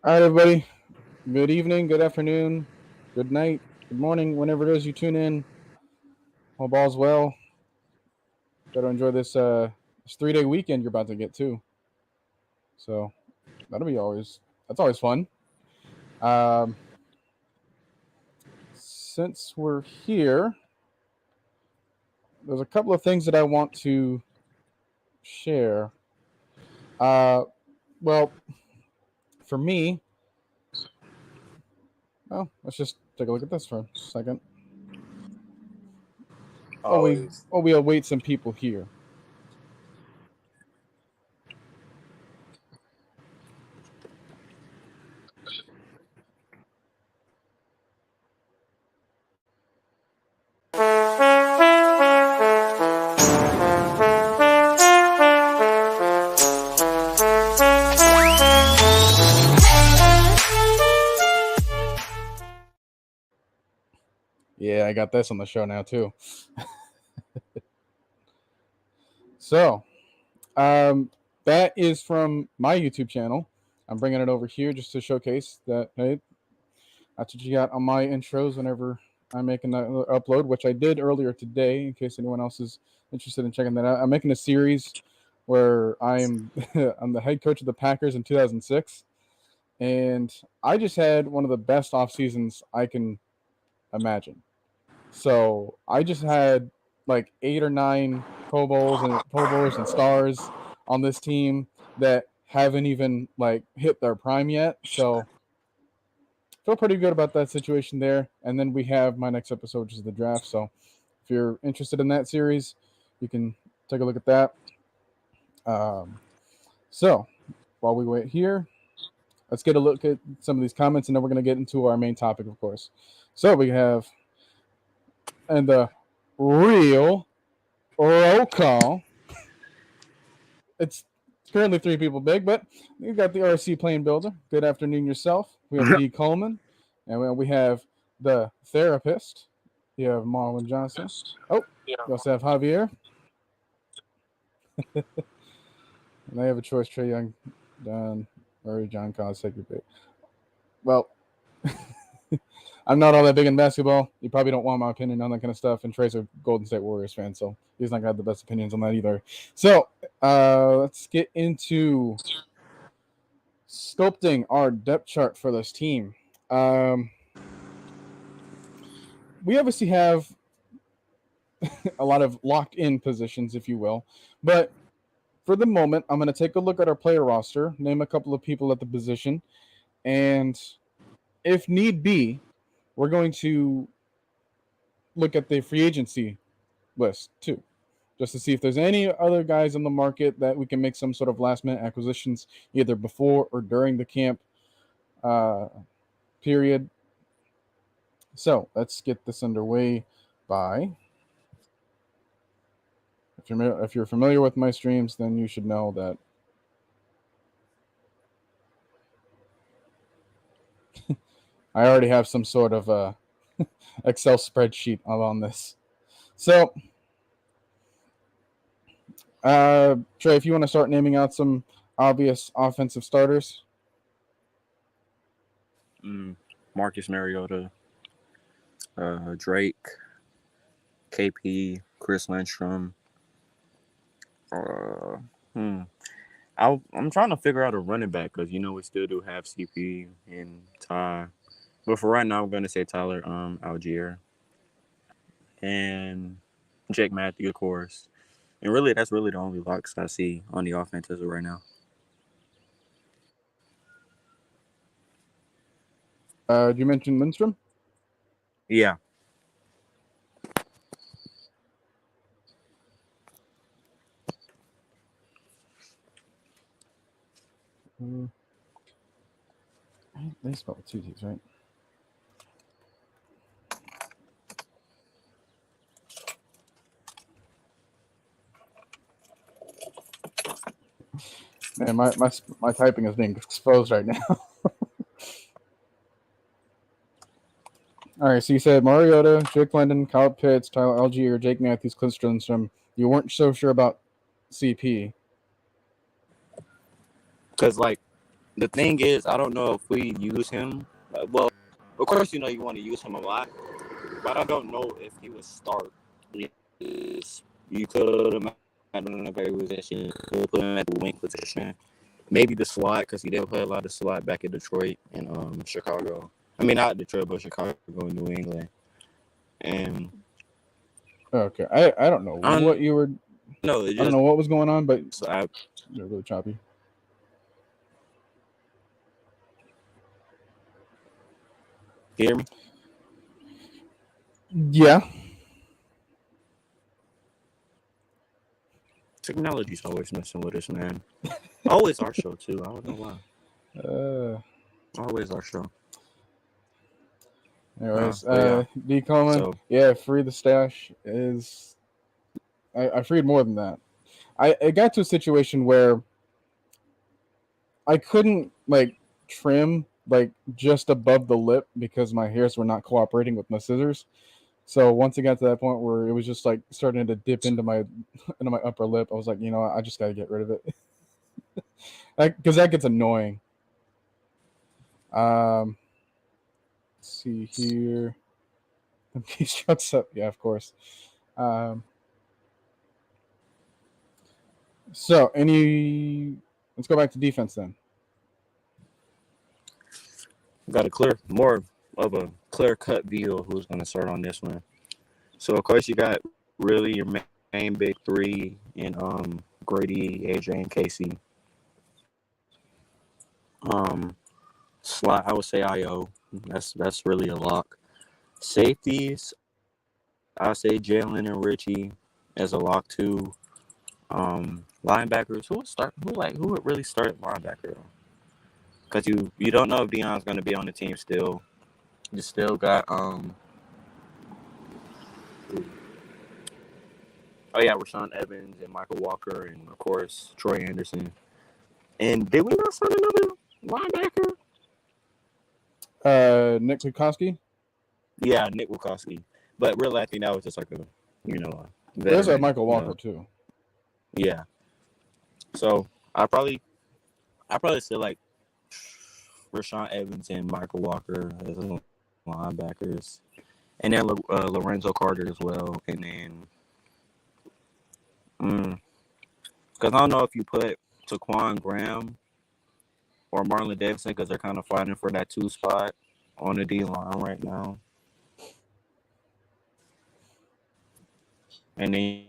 All right, everybody. Good evening, good afternoon, good night, good morning, whenever it is you tune in. Hope all's well. Better enjoy this 3-day weekend you're about to get to. So that's always fun. Um, since we're here, there's a couple of things that I want to share. Uh, well, for me, let's just take a look at this for a second. Always. We await some people here. Yeah, I got this on the show now too. So, that is from my YouTube channel. I'm bringing it over here just to showcase that, hey, that's what you got on my intros whenever I'm making that upload, which I did earlier today, in case anyone else is interested in checking that out. I'm making a series where I'm I'm the head coach of the Packers in 2006, and I just had one of the best off seasons I can imagine. So I just had like 8 or 9 Pro Bowlers and stars on this team that haven't even like hit their prime yet. So feel pretty good about that situation there. And then we have my next episode, which is the draft. So if you're interested in that series, you can take a look at that. So while we wait here, let's get a look at some of these comments, and then we're going to get into our main topic, of course. So we have, and the real roll call. It's currently 3 people big, but we've got the RC Plane Builder. Good afternoon yourself. We have D. Coleman, and we have the therapist. You have Marlon Johnson. Oh, you also have Javier. And they have a choice: Trey Young, Don Murray, John Collins, take your pick. Well, I'm not all that big in basketball. You probably don't want my opinion on that kind of stuff. And Trey's a Golden State Warriors fan, so he's not got the best opinions on that either. So let's get into sculpting our depth chart for this team. We obviously have a lot of locked-in positions, if you will, but for the moment, I'm going to take a look at our player roster, name a couple of people at the position, and if need be, we're going to look at the free agency list too, just to see if there's any other guys on the market that we can make some sort of last-minute acquisitions either before or during the camp period. So let's get this underway by. If you're familiar with my streams, then you should know that I already have some sort of Excel spreadsheet on this. So, Trey, if you want to start naming out some obvious offensive starters. Marcus Mariota, Drake, KP, Chris Lindstrom. I'm trying to figure out a running back because we still do have CP and Ty, but for right now, I'm gonna say Tyler Algier and Jake Matthew, of course. And really, that's really the only locks I see on the offense as of right now. Did you mention Lindstrom? Yeah. They spell with 2 T's, right? Man, my typing is being exposed right now. All right, so you said Mariota, Jake London, Kyle Pitts, Tyler Algier, Jake Matthews, Clint Lindstrom. You weren't so sure about CP. Because, The thing is, I don't know if we use him. Well, of course, you want to use him a lot, but I don't know if he would start. You could imagine in a very position, you could put him at the wing position, maybe the slot, because he did play a lot of slot back in Detroit and Chicago. I mean, not Detroit, but Chicago and New England. And Okay, I don't know what you were. No, I don't know what was going on, but you're really choppy. Hear me? Yeah. Technology's always messing with us, man. Always our show too. I don't know why. Always our show. Anyways, D Coleman, free the stash is. I freed more than that. I got to a situation where I couldn't trim just above the lip because my hairs were not cooperating with my scissors. So once it got to that point where it was just starting to dip into my upper lip, I was like, I just got to get rid of it because that gets annoying. Let's see here. He shuts up. Yeah, of course. So let's go back to defense then. Got more of a clear-cut view of who's going to start on this one. So, of course, you got really your main big three in Grady, AJ, and Casey. Slot, I would say IO. That's really a lock. Safeties, I say Jalen and Richie as a lock too. Linebackers, who would really start at linebacker? Because you don't know if Deion's going to be on the team still. You still got Rashawn Evans and Michael Walker and of course Troy Anderson. And did we not sign another linebacker? Nick Wikowski? Yeah, Nick Wikowski. But really, I think that was just there's a Michael Walker too. Yeah. So I probably say Rashawn Evans and Michael Walker as linebackers, and then Lorenzo Carter as well, and then because I don't know if you put Taquan Graham or Marlon Davidson because they're kind of fighting for that 2 spot on the D line right now. And then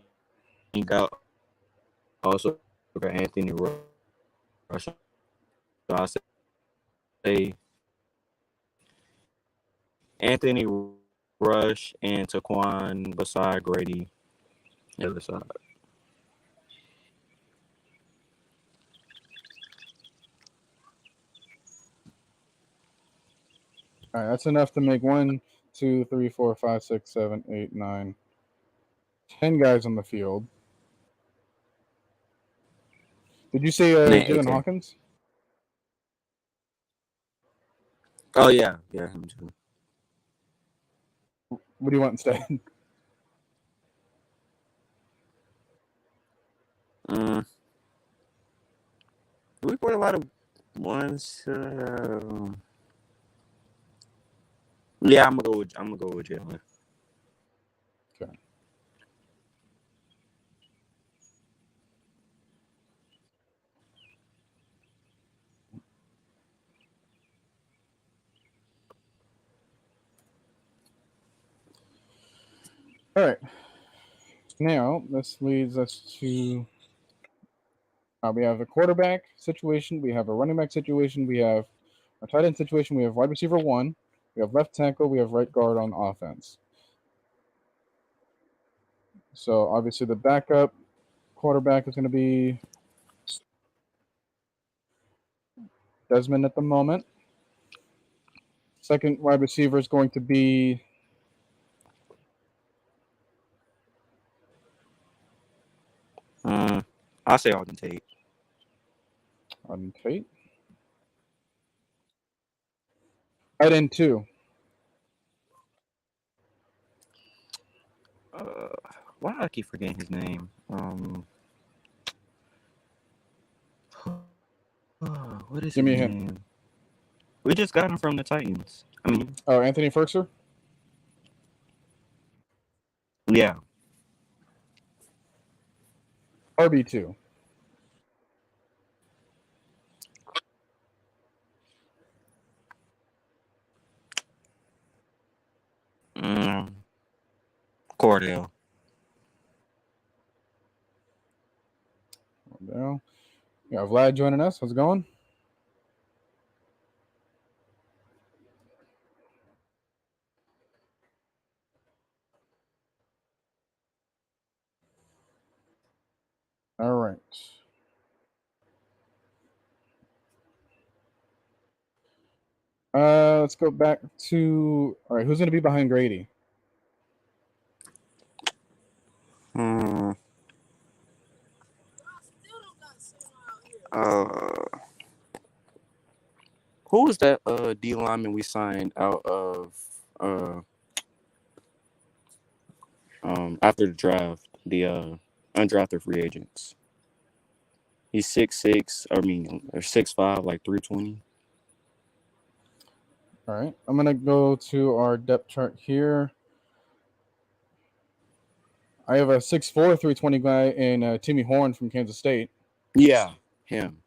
you got Anthony Rush. So I say Anthony Rush and Taquan beside Grady the other side. All right, that's enough to make 1, 2, 3, 4, 5, 6, 7, 8, 9, 10 guys on the field. Did you say Jalen Hawkins? Oh yeah, him too. What do you want instead? We put a lot of ones. Yeah, I'm gonna go with Jalen. Okay. All right. Now this leads us to we have a quarterback situation, we have a running back situation, we have a tight end situation, we have wide receiver 1, we have left tackle, we have right guard on offense. So obviously the backup quarterback is going to be Desmond at the moment. Second wide receiver is going to be I'll say Auden Tate. Tight end 2. Why do I keep forgetting his name? What is Give his me a hint. name? We just got him from the Titans. I mean, Oh, Anthony Ferkser? yeah. RB2. Cordell. Now, yeah, Vlad joining us. How's it going? All right. Let's go back to. All right, who's going to be behind Grady? Hmm. Who was that D lineman we signed out of after the draft? The undrafted free agents. He's 6'6", or 6'5", like 320. All right, I'm going to go to our depth chart here. I have a 6'4", 320 guy in Timmy Horn from Kansas State. Yeah, him.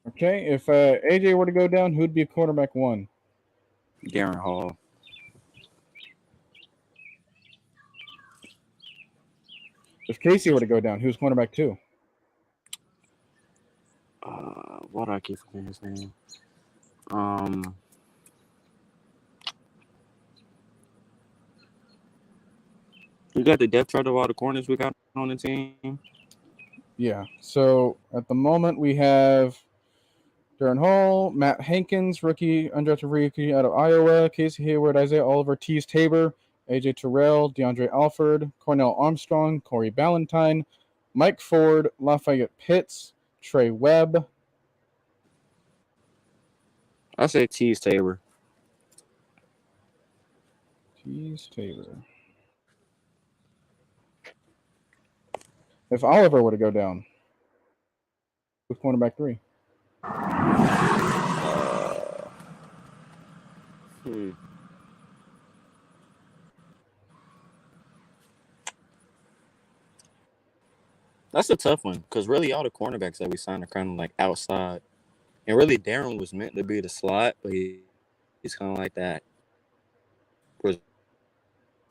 Okay, if AJ were to go down, who'd be quarterback 1? Darren Hall. If Casey were to go down, who's cornerback 2? Why do I keep forgetting his name? You got the depth chart of all the corners we got on the team. Yeah. So at the moment we have Darren Hall, Matt Hankins, rookie, undrafted rookie out of Iowa, Casey Hayward, Isaiah Oliver, Tease Tabor, AJ Terrell, DeAndre Alford, Cornell Armstrong, Corey Ballantyne, Mike Ford, Lafayette Pitts, Trey Webb. I say Tease Tabor. Tease Tabor. If Oliver were to go down, who's cornerback 3? That's a tough one because really all the cornerbacks that we signed are kind of like outside, and really Darren was meant to be the slot, but he's kind of like that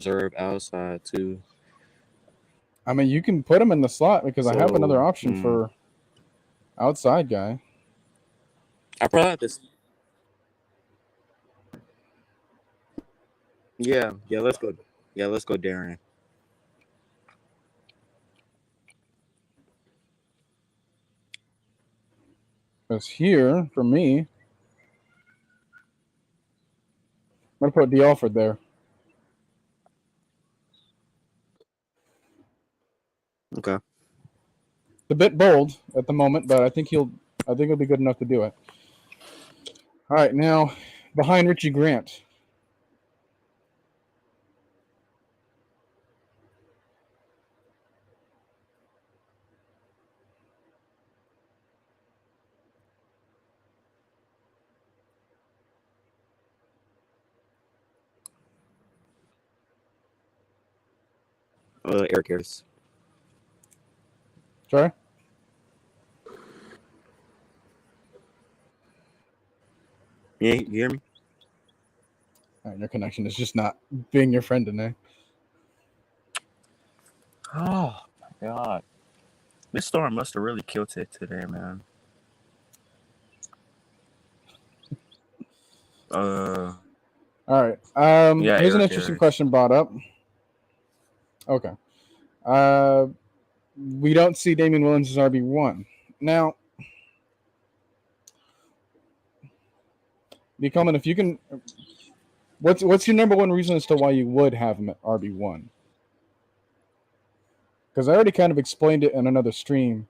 reserve outside too. I mean, you can put him in the slot because I have another option Hmm. for outside guy. I probably have this. Yeah, let's go. Yeah, let's go, Darren. Because here, for me, I'm going to put D. Alford there. Okay. It's a bit bold at the moment, but I think he'll be good enough to do it. All right, now behind Richie Grant. Eric Harris. Sorry? Yeah, you hear me? All right, your connection is just not being your friend today. Oh my god, this storm must have really killed it today, man. All right. Yeah, Here's an Eric interesting Harris. question brought up. Okay. We don't see Damian Williams as RB1. Now, Coleman, if you can, what's your number one reason as to why you would have him at RB1? because I already kind of explained it in another stream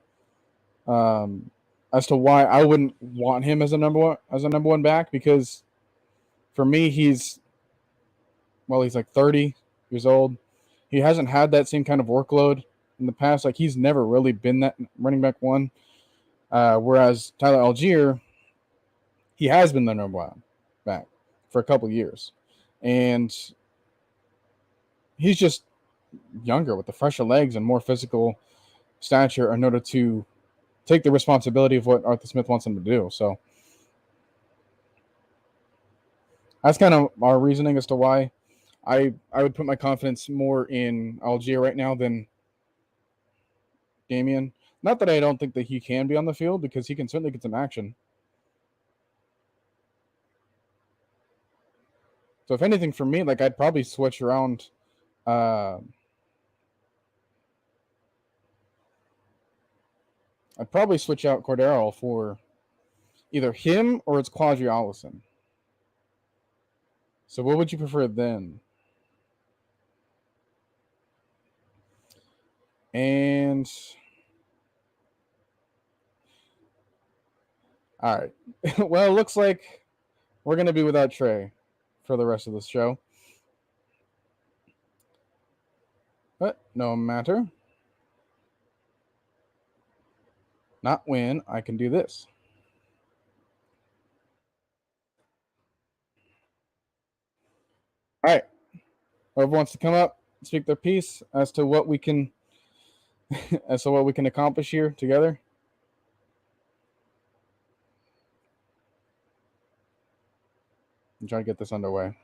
as to why I wouldn't want him as a number one back, because for me he's like 30 years old. He hasn't had that same kind of workload in the past. Like, he's never really been that running back one. Whereas Tyler Algier, he has been the number one back for a couple of years. And he's just younger with the fresher legs and more physical stature in order to take the responsibility of what Arthur Smith wants him to do. So that's kind of our reasoning as to why I would put my confidence more in Algier right now than Damian. Not that I don't think that he can be on the field, because he can certainly get some action. So if anything, for me, like, I'd probably switch around. I'd probably switch out Cordero for either him or it's Quadri Allison. So what would you prefer then? And all right. Well, it looks like we're going to be without Trey for the rest of this show. But no matter. Not when I can do this. All right. Whoever wants to come up, speak their piece as to what we can accomplish here together. I'm trying to get this underway.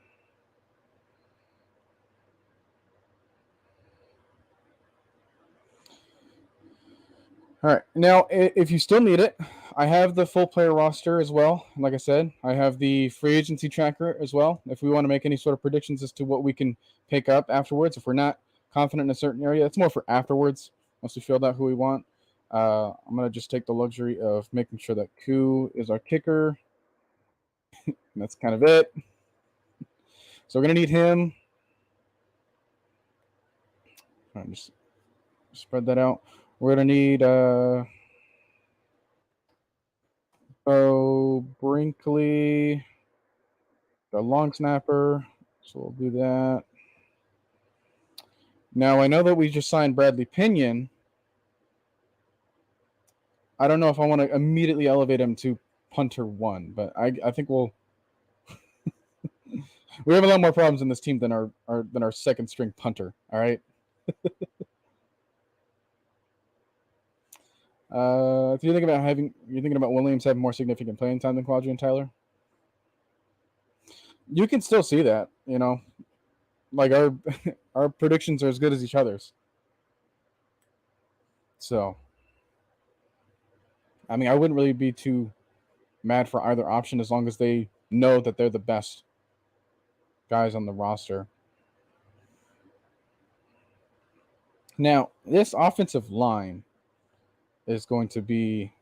All right. Now, if you still need it, I have the full player roster as well. Like I said, I have the free agency tracker as well. If we want to make any sort of predictions as to what we can pick up afterwards, if we're not confident in a certain area, it's more for afterwards once we filled out who we want. I'm going to just take the luxury of making sure that Koo is our kicker. And that's kind of it. So we're going to need him. I'll just spread that out. We're going to need Brinkley, the long snapper. So we'll do that. Now, I know that we just signed Bradley Pinion. I don't know if I want to immediately elevate him to punter 1, but I think we'll we have a lot more problems in this team than our second string punter. All right. If you're thinking about Williams having more significant playing time than Quadri and Tyler, you can still see that. Like, our predictions are as good as each other's. So, I mean, I wouldn't really be too mad for either option as long as they know that they're the best guys on the roster. Now, this offensive line is going to be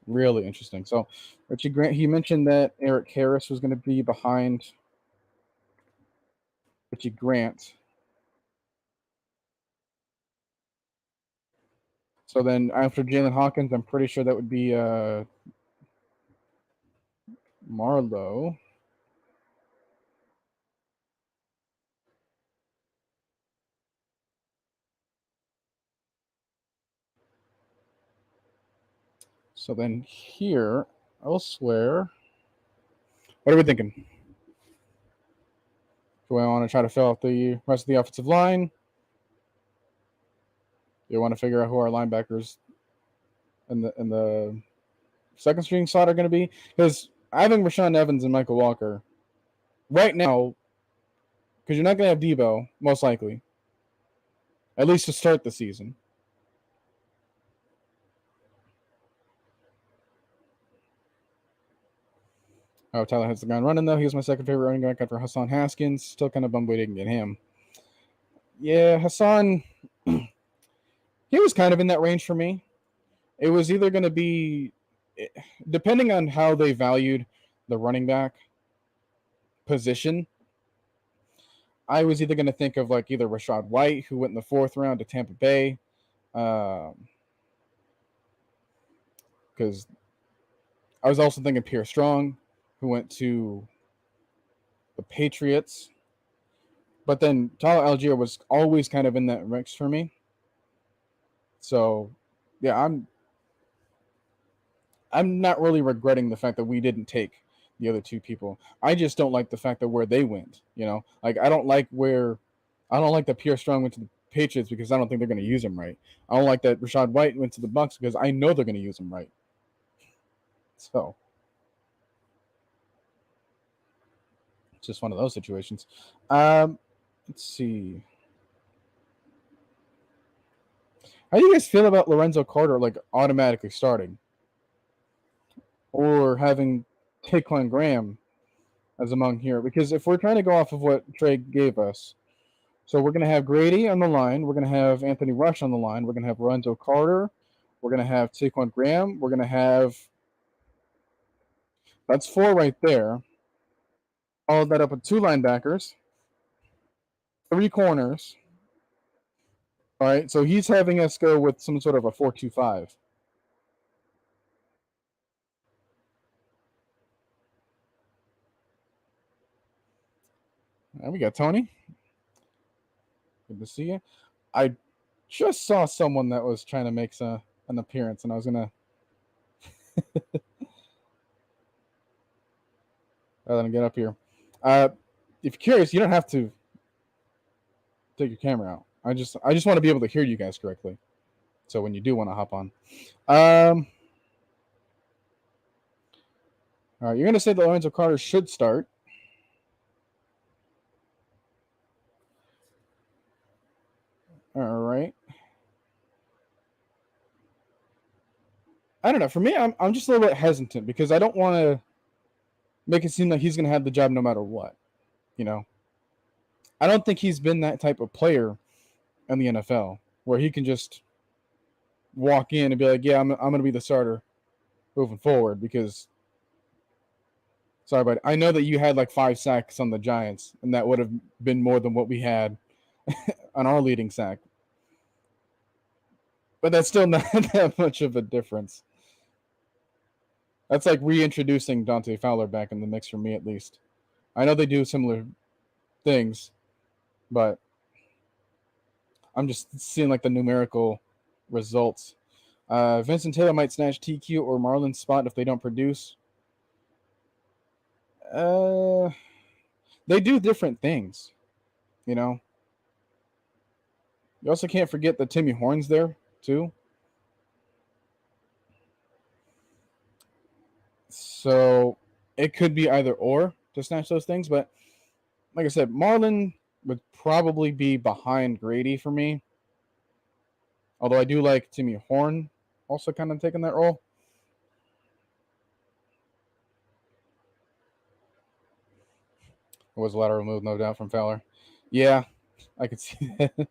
really interesting. So, Richie Grant, he mentioned that Eric Harris was going to be behind Richie Grant. So then after Jalen Hawkins, I'm pretty sure that would be Marlowe. So then here, elsewhere, what are we thinking? Do I want to try to fill out the rest of the offensive line? Do you want to figure out who our linebackers in the second string slot are going to be? Because I think Rashaan Evans and Michael Walker right now, because you're not going to have Debo, most likely, at least to start the season. Oh, Tyler has the ground running, though. He was my second favorite running back after Hassan Haskins. Still kind of bummed we didn't get him. Yeah, Hassan, he was kind of in that range for me. It was either going to be, depending on how they valued the running back position, I was either going to think of like either Rachaad White, who went in the 4th round to Tampa Bay, Because I was also thinking Pierre Strong, who went to the Patriots. But then Tyler Algier was always kind of in that mix for me. So, yeah, I'm not really regretting the fact that we didn't take the other two people. I just don't like the fact that where they went. Like I don't like that Pierre Strong went to the Patriots because I don't think they're going to use him right. I don't like that Rashad White went to the Bucs because I know they're going to use him right. So it's just one of those situations. Let's see. How do you guys feel about Lorenzo Carter like automatically starting, or having Taquan Graham as among here? Because if we're trying to go off of what Trey gave us, so we're going to have Grady on the line, we're going to have Anthony Rush on the line, we're going to have Lorenzo Carter, we're going to have Taquan Graham, we're going to have that's four right there. Follow that up with two linebackers, three corners. All right, so he's having us go with some sort of a 4-2-5. Right, we got Tony. Good to see you. I just saw someone that was trying to make an appearance, and I was gonna let him get up here. If you're curious, you don't have to take your camera out. I just want to be able to hear you guys correctly. So when you do want to hop on, all right, you're gonna say that Lorenzo Carter should start. All right. I don't know. For me, I'm just a little bit hesitant because I don't want to make it seem like he's gonna have the job no matter what. I don't think he's been that type of player in the NFL where he can just walk in and be like, "Yeah, I'm gonna be the starter moving forward." Because sorry, but I know that you had like 5 sacks on the Giants, and that would have been more than what we had on our leading sack. But that's still not that much of a difference. That's like reintroducing Dante Fowler back in the mix for me, at least. I know they do similar things, but I'm just seeing like the numerical results. Vincent Taylor might snatch TQ or Marlon's spot if they don't produce. They do different things, you know. You also can't forget that Timmy Horn's there too. So it could be either or to snatch those things. But like I said, Marlon would probably be behind Grady for me. Although I do like Timmy Horn also kind of taking that role. It was a lateral move, no doubt, from Fowler. Yeah, I could see that.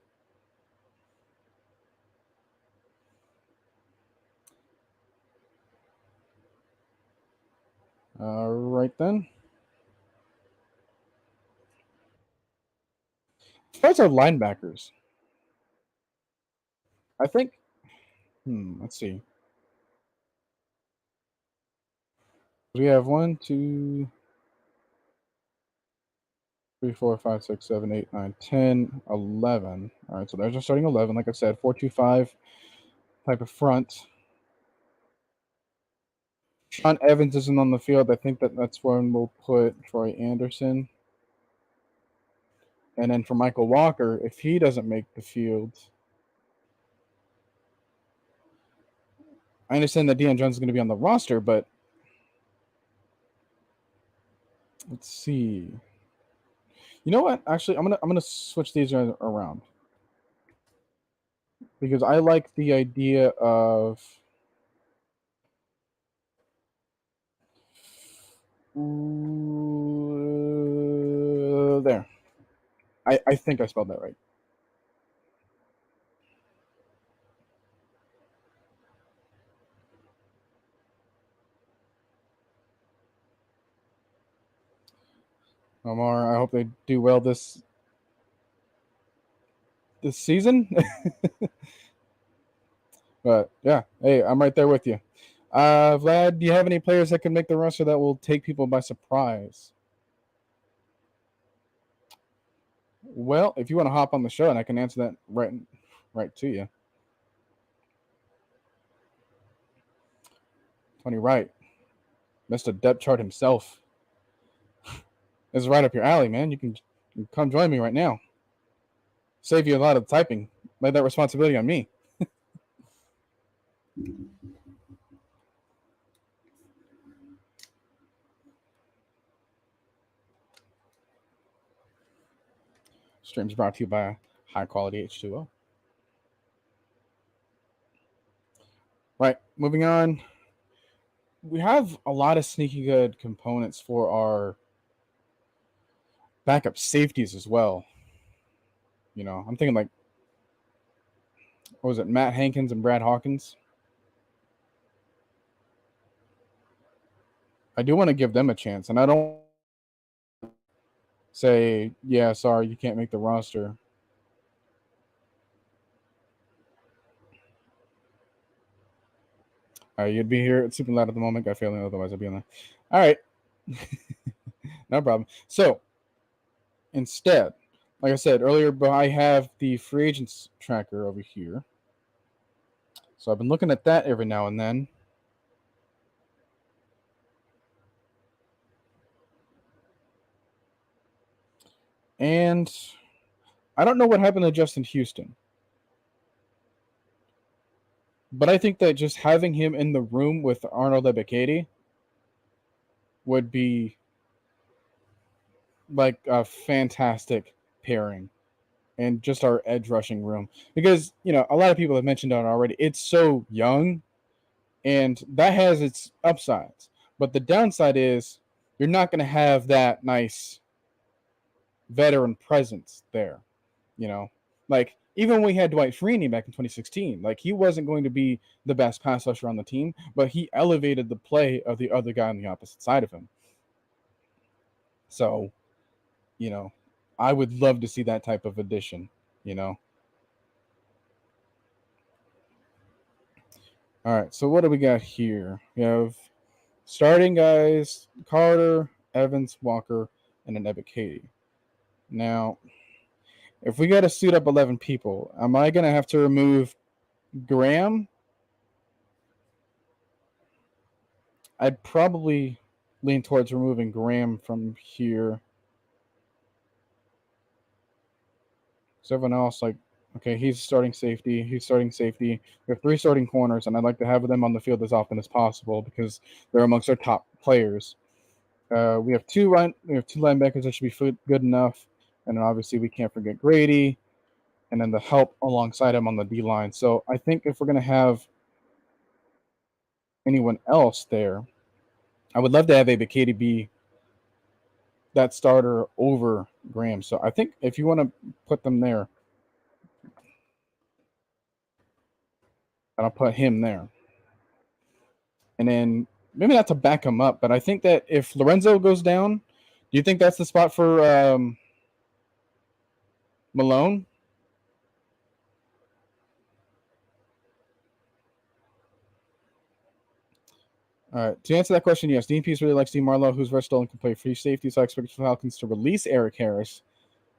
All right, then. As far as our linebackers, I think, let's see. We have 1, 2, 3, 4, 5, 6, 7, 8, 9, 10, 11. All right, so there's our starting 11. Like I said, 4-2-5 type of front. Sean Evans isn't on the field. I think that's when we'll put Troy Anderson. And then for Michael Walker, if he doesn't make the field, I understand that Deion Jones is going to be on the roster, but let's see. You know what? Actually, I'm gonna switch these around because I like the idea of there. I think I spelled that right. Omar, I hope they do well this season. But yeah, hey, I'm right there with you. Vlad, do you have any players that can make the roster that will take people by surprise? Well, if you want to hop on the show and I can answer that right to you. Tony Wright, Mr. Depth Chart himself. This is right up your alley, man. You can come join me right now. Save you a lot of typing. Lay that responsibility on me. Streams brought to you by High Quality H2O. Right, moving on. We have a lot of sneaky good components for our backup safeties as well. You know, I'm thinking like, what was it, Matt Hankins and Brad Hawkins? I do want to give them a chance, and I don't say, yeah, sorry, you can't make the roster. You'd be here. It's super loud at the moment. Got feeling otherwise I'd be on there. All right. No problem. So instead, like I said earlier, but I have the free agents tracker over here. So I've been looking at that every now and then. And I don't know what happened to Justin Houston. But I think that just having him in the room with Arnold Ebiketie would be like a fantastic pairing and just our edge rushing room. Because, you know, a lot of people have mentioned it already. It's so young and that has its upsides. But the downside is you're not going to have that nice veteran presence there, you know? Like, even when we had Dwight Freeney back in 2016, like, he wasn't going to be the best pass rusher on the team, but he elevated the play of the other guy on the opposite side of him. So, you know, I would love to see that type of addition, you know? All right, so what do we got here? We have starting guys, Carter, Evans, Walker, and an Ebiketie. Now, if we got to suit up 11 people, am I going to have to remove Graham? I'd probably lean towards removing Graham from here. So everyone else, like, okay, he's starting safety. He's starting safety. We have 3 starting corners, and I'd like to have them on the field as often as possible because they're amongst our top players. We have two linebackers that should be good enough, and then obviously we can't forget Grady, and then the help alongside him on the D line. So I think if we're gonna have anyone else there, I would love to have Ebiketie be that starter over Graham. So I think if you want to put them there, I'll put him there. And then maybe not to back him up, but I think that if Lorenzo goes down, do you think that's the spot for Malone? All right. To answer that question, yes. Dean Pease really likes Dean Marlowe, who's versatile and can play free safety. So I expect the Falcons to release Eric Harris,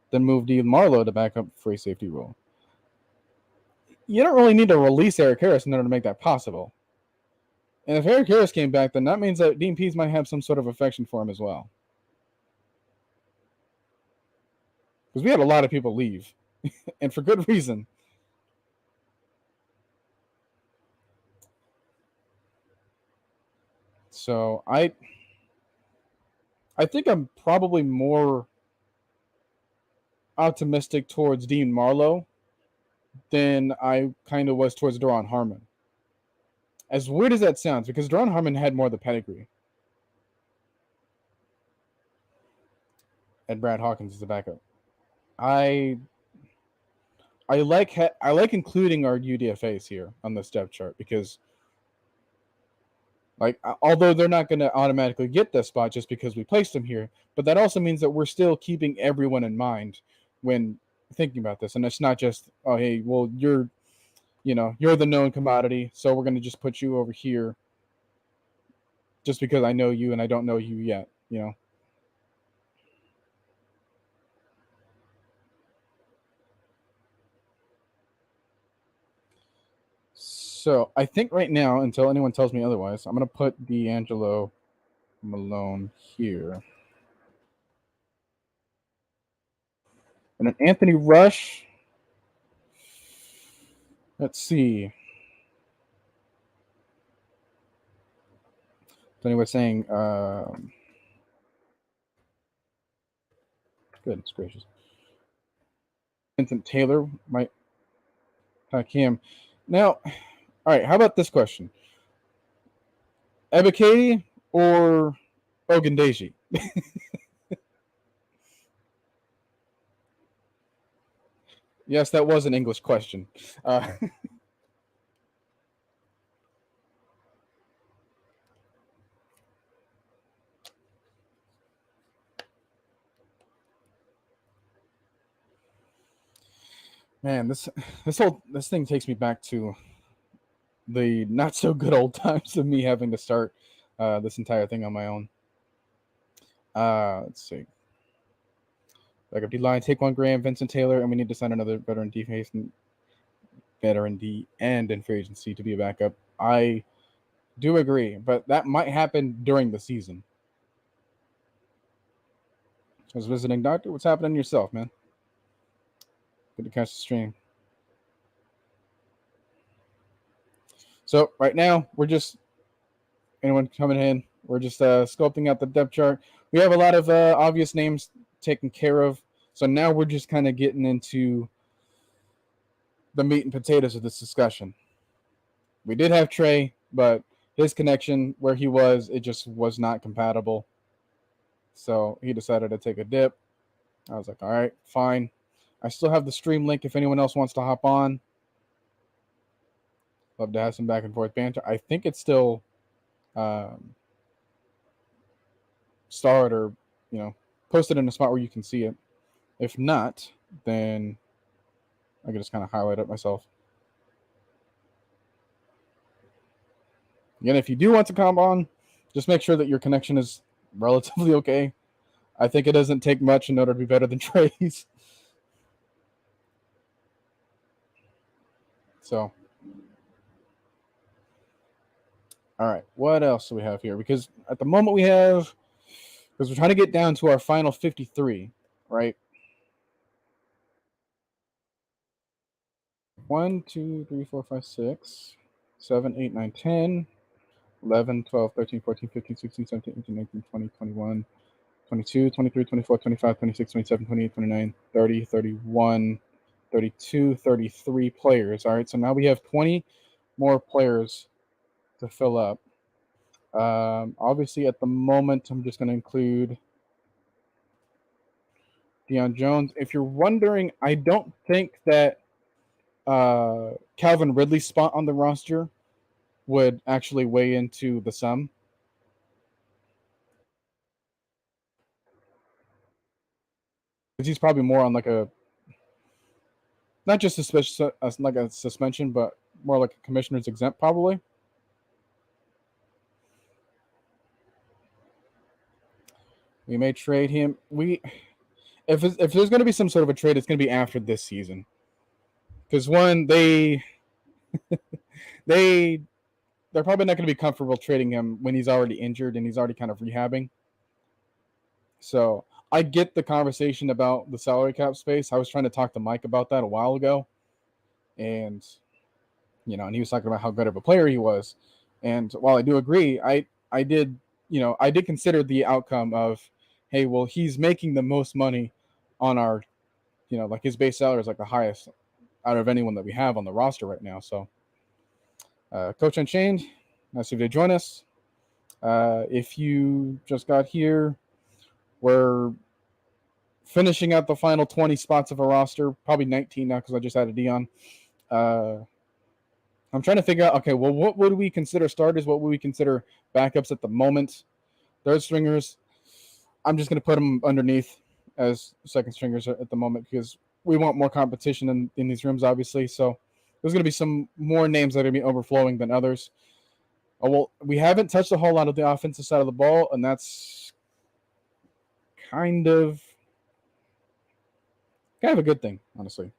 then move Dean Marlowe to back up free safety role. You don't really need to release Eric Harris in order to make that possible. And if Eric Harris came back, then that means that Dean Pease might have some sort of affection for him as well. Because we had a lot of people leave, and for good reason. So I think I'm probably more optimistic towards Dean Marlowe than I kind of was towards Daron Harmon. As weird as that sounds, because Daron Harmon had more of the pedigree. And Brad Hawkins is the backup. I like including our UDFAs here on this depth chart because, like, although they're not going to automatically get this spot just because we placed them here, but that also means that we're still keeping everyone in mind when thinking about this, and it's not just, oh, hey, well, you're you're the known commodity, so we're going to just put you over here just because I know you and I don't know you yet. So I think right now, until anyone tells me otherwise, I'm going to put D'Angelo Malone here. And then Anthony Rush. Let's see. So anyway, saying, goodness gracious. Vincent Taylor might pack him. Now, all right, how about this question? Ebiketie or Ogundeji? Yes, that was an English question. Man, this thing takes me back to the not so good old times of me having to start this entire thing on my own. Let's see. Backup D line, take 1 Graham, Vincent Taylor, and we need to sign another veteran D end in free agency to be a backup. I do agree, but that might happen during the season. I was visiting doctor. What's happening to yourself, man? Good to catch the stream. So right now we're just anyone coming in. We're just sculpting out the depth chart. We have a lot of obvious names taken care of. So now we're just kind of getting into the meat and potatoes of this discussion. We did have Trey, but his connection where he was, it just was not compatible. So he decided to take a dip. I was like, all right, fine. I still have the stream link if anyone else wants to hop on. Love to have some back and forth banter. I think it's still starred or, posted in a spot where you can see it. If not, then I can just kind of highlight it myself. Again, if you do want to come on, just make sure that your connection is relatively okay. I think it doesn't take much in order to be better than Trey's. So, all right, what else do we have here? Because at the moment because we're trying to get down to our final 53, right? 1, 2, 3, 4, 5, 6, 7, 8, 9, 10, 11, 12, 13, 14, 15, 16, 17, 18, 19, 20, 21, 22, 23, 24, 25, 26, 27, 28, 29, 30, 31, 32, 33 players. All right, so now we have 20 more players to fill up. Obviously, at the moment, I'm just going to include Deion Jones. If you're wondering, I don't think that Calvin Ridley's spot on the roster would actually weigh into the sum. Because he's probably more on like a, not just like a suspension, but more like a commissioner's exempt probably. We may trade him. If there's going to be some sort of a trade, it's going to be after this season. Because one, they're probably not going to be comfortable trading him when he's already injured and he's already kind of rehabbing. So I get the conversation about the salary cap space. I was trying to talk to Mike about that a while ago. And, and he was talking about how good of a player he was. And while I do agree, I did consider the outcome of, hey, well, he's making the most money on our, like his base salary is like the highest out of anyone that we have on the roster right now. So, Coach Unchained, nice of you to join us. If you just got here, we're finishing out the final 20 spots of a roster, probably 19 now because I just added Dion. I'm trying to figure out, okay, well, what would we consider starters? What would we consider backups at the moment? Third stringers, I'm just going to put them underneath as second stringers at the moment because we want more competition in these rooms, obviously. So there's going to be some more names that are going to be overflowing than others. Oh, well, we haven't touched a whole lot of the offensive side of the ball, and that's kind of a good thing, honestly.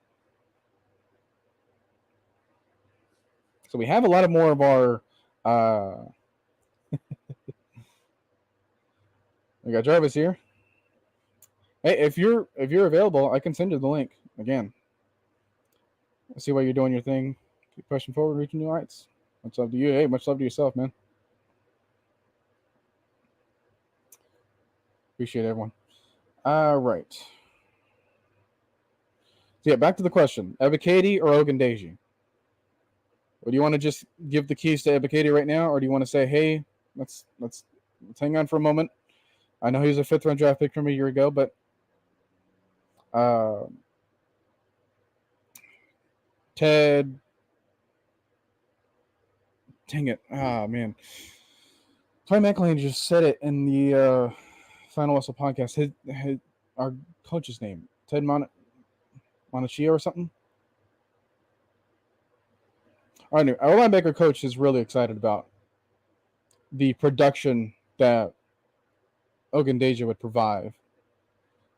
So we have a lot of more of our. We got Jarvis here. Hey, if you're available, I can send you the link again. I see why you're doing your thing. Keep pushing forward, reaching new heights. Much love to you. Hey, much love to yourself, man. Appreciate everyone. All right. So yeah, back to the question: Ebiketie or Ogundeji? Or do you want to just give the keys to Ebiketie right now, or do you want to say, hey, let's hang on for a moment? I know he was a 5th-round draft pick from a year ago, but Ted, dang it, man, Troy McElhaney just said it in the Final Whistle podcast. Our coach's name, Ted Monachia or something. Our linebacker coach is really excited about the production that Ogundeji would provide.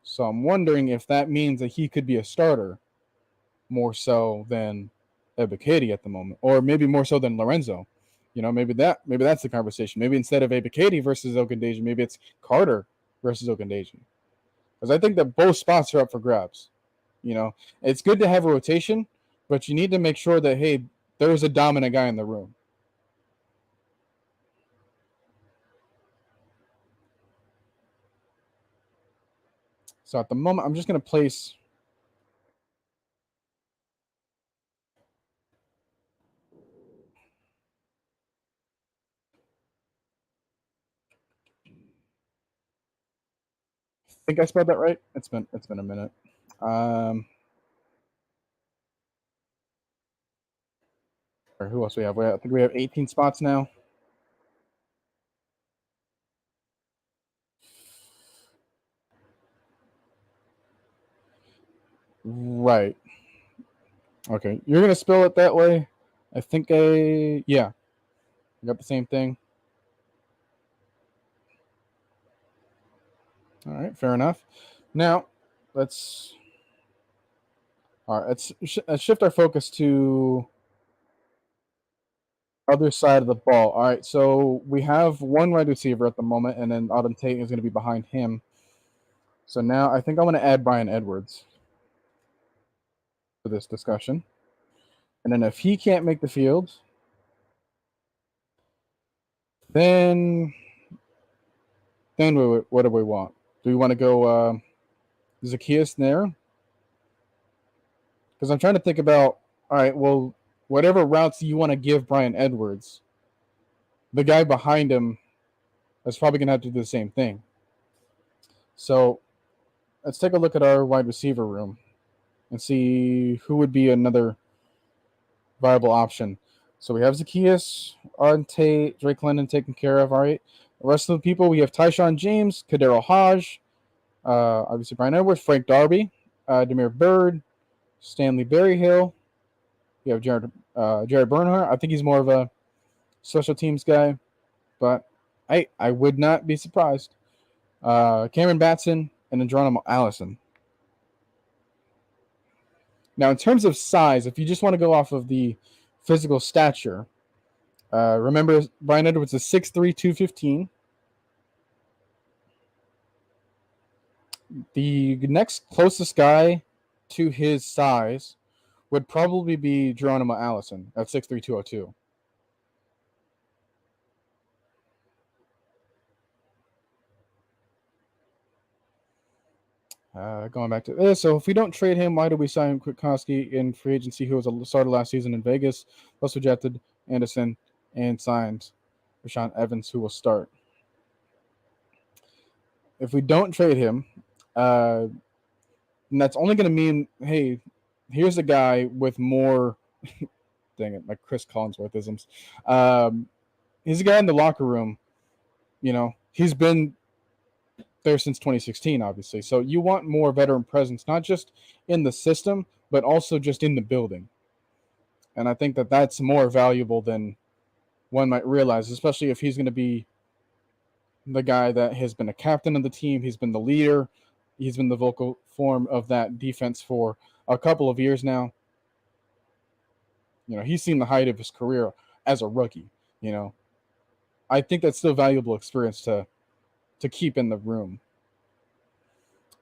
So I'm wondering if that means that he could be a starter more so than Ebiketie at the moment, or maybe more so than Lorenzo. You know, maybe that's the conversation. Maybe instead of Ebiketie versus Ogundeji, maybe it's Carter versus Ogundeji. Because I think that both spots are up for grabs. You know, it's good to have a rotation, but you need to make sure that, hey, there's a dominant guy in the room. So at the moment, I'm just going to place. I think I spelled that right. It's been a minute. Who else we have? I think we have 18 spots now. Right. Okay. You're going to spell it that way? I think yeah. I got the same thing. All right. Fair enough. Now, let's shift our focus to other side of the ball. All right. So we have one wide receiver at the moment, and then Auden Tate is going to be behind him. So now I think I want to add Bryan Edwards to this discussion. And then if he can't make the field, then what do we want? Do we want to go Zacchaeus there? Because I'm trying to think about, all right, well, whatever routes you want to give Bryan Edwards, the guy behind him is probably going to have to do the same thing. So let's take a look at our wide receiver room and see who would be another viable option. So we have Zacchaeus, Auden Tate, Drake London taken care of. All right. The rest of the people, we have Tyshawn James, Kadero Hodge, obviously Bryan Edwards, Frank Darby, Demir Bird, Stanley Berryhill. You have Jared Bernhardt. I think he's more of a special teams guy, but I would not be surprised. Cameron Batson and then Geronimo Allison. Now, in terms of size, if you just want to go off of the physical stature, remember Bryan Edwards is 6'3", 215. The next closest guy to his size would probably be Geronimo Allison at 6'3", 202. Going back to this, so if we don't trade him, why do we sign Kwiatkowski in free agency, who was a starter last season in Vegas, plus rejected Anderson and signed Rashaan Evans, who will start? If we don't trade him, and that's only going to mean, hey, here's a guy with more, dang it, like Chris Collinsworthisms. He's a guy in the locker room. You know, he's been there since 2016, obviously. So you want more veteran presence, not just in the system, but also just in the building. And I think that that's more valuable than one might realize, especially if he's going to be the guy that has been a captain of the team. He's been the leader. He's been the vocal form of that defense for a couple of years now. He's seen the height of his career as a rookie. I think that's still valuable experience to keep in the room.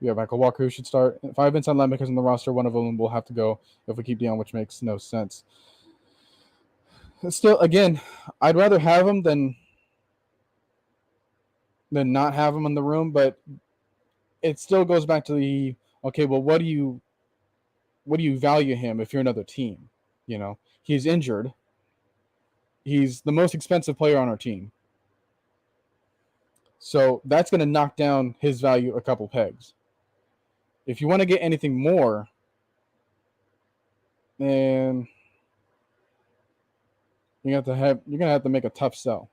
We have Michael Walker who should start. 5 inside linebackers in the roster. One of them will have to go if we keep Deion, which makes no sense. Still, again, I'd rather have him than not have him in the room, but it still goes back to the okay. Well, what do you value him if you're another team? He's injured. He's the most expensive player on our team, so that's going to knock down his value a couple pegs. If you want to get anything more, then you're gonna have to make a tough sell.